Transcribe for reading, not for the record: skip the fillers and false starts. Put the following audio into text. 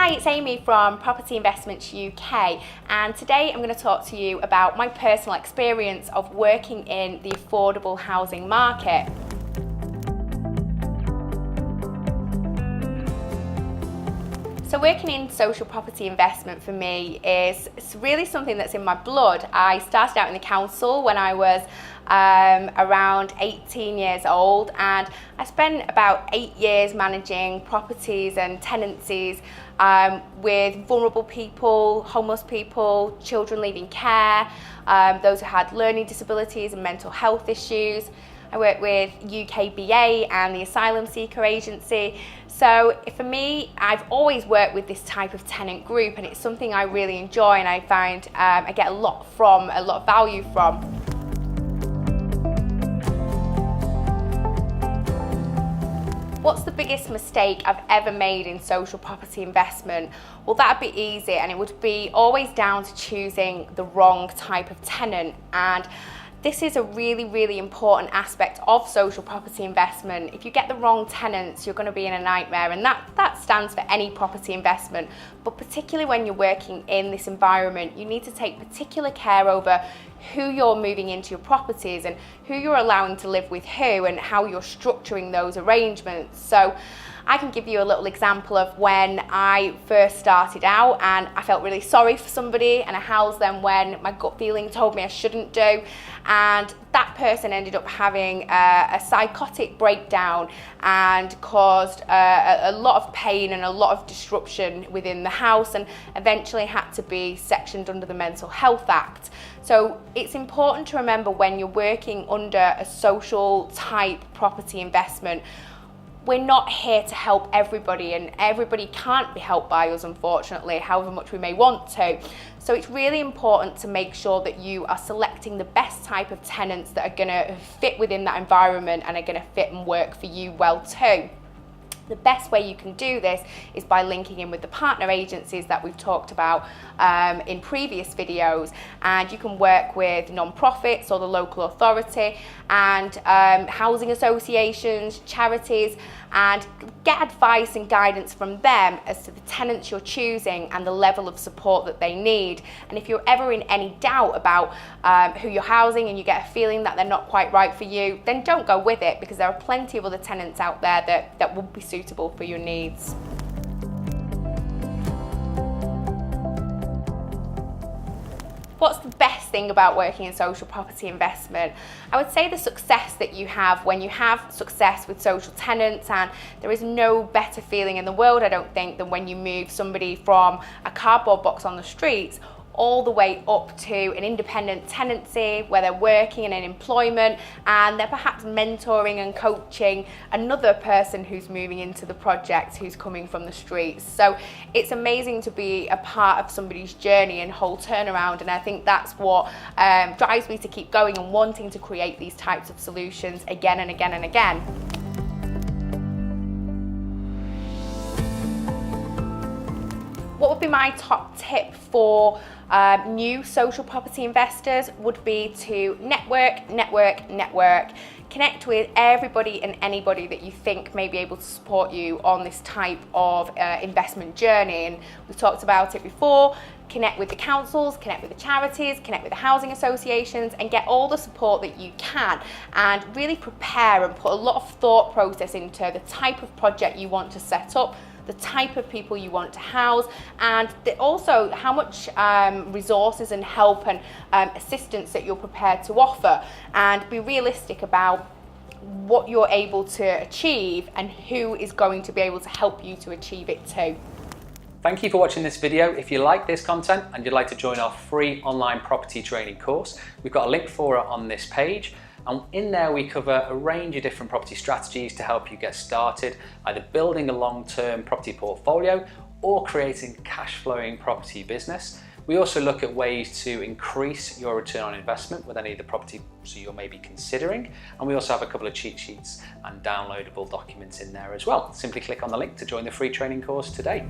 Hi, it's Amy from Property Investments UK, and today I'm going to talk to you about my personal experience of working in the affordable housing market. So working in social property investment for me is really something that's in my blood. I started out in the council when I was around 18 years old, and I spent about 8 years managing properties and tenancies with vulnerable people, homeless people, children leaving care, those who had learning disabilities and mental health issues. I work with UKBA and the Asylum Seeker Agency. So for me, I've always worked with this type of tenant group, and it's something I really enjoy, and I find I get a lot of value from. What's the biggest mistake I've ever made in social property investment? Well, that'd be easy, and it would be always down to choosing the wrong type of tenant. And this is a really important aspect of social property investment. If you get the wrong tenants, you're going to be in a nightmare, and that stands for any property investment. But particularly when you're working in this environment, you need to take particular care over who you're moving into your properties and who you're allowing to live with who, and how you're structuring those arrangements. So I can give you a little example of when I first started out and I felt really sorry for somebody, and I housed them when my gut feeling told me I shouldn't do, and that person ended up having a psychotic breakdown and caused a lot of pain and a lot of disruption within the house, and eventually had to be sectioned under the Mental Health Act. So it's important to remember when you're working under a social type property investment, we're not here to help everybody, and everybody can't be helped by us, unfortunately, however much we may want to. So it's really important to make sure that you are selecting the best type of tenants that are going to fit within that environment and are going to fit and work for you well too. The best way you can do this is by linking in with the partner agencies that we've talked about in previous videos, and you can work with non-profits or the local authority and housing associations, charities, and get advice and guidance from them as to the tenants you're choosing and the level of support that they need. And if you're ever in any doubt about who you're housing and you get a feeling that they're not quite right for you, then don't go with it, because there are plenty of other tenants out there that will be suitable for your needs. What's the best thing about working in social property investment? I would say the success that you have when you have success with social tenants, and there is no better feeling in the world, I don't think, than when you move somebody from a cardboard box on the streets all the way up to an independent tenancy where they're working in an employment and they're perhaps mentoring and coaching another person who's moving into the project who's coming from the streets. So it's amazing to be a part of somebody's journey and whole turnaround, and I think that's what drives me to keep going and wanting to create these types of solutions again and again and again. What would be my top tip for new social property investors would be to network. Connect with everybody and anybody that you think may be able to support you on this type of investment journey. And we've talked about it before. Connect with the councils, connect with the charities, connect with the housing associations, and get all the support that you can, and really prepare and put a lot of thought process into the type of project you want to set up, the type of people you want to house, and also how much resources and help and assistance that you're prepared to offer, and be realistic about what you're able to achieve and who is going to be able to help you to achieve it too. Thank you for watching this video. If you like this content and you'd like to join our free online property training course, we've got a link for it on this page. And in there we cover a range of different property strategies to help you get started, either building a long-term property portfolio or creating a cash-flowing property business. We also look at ways to increase your return on investment with any of the properties you're maybe considering. And we also have a couple of cheat sheets and downloadable documents in there as well. Simply click on the link to join the free training course today.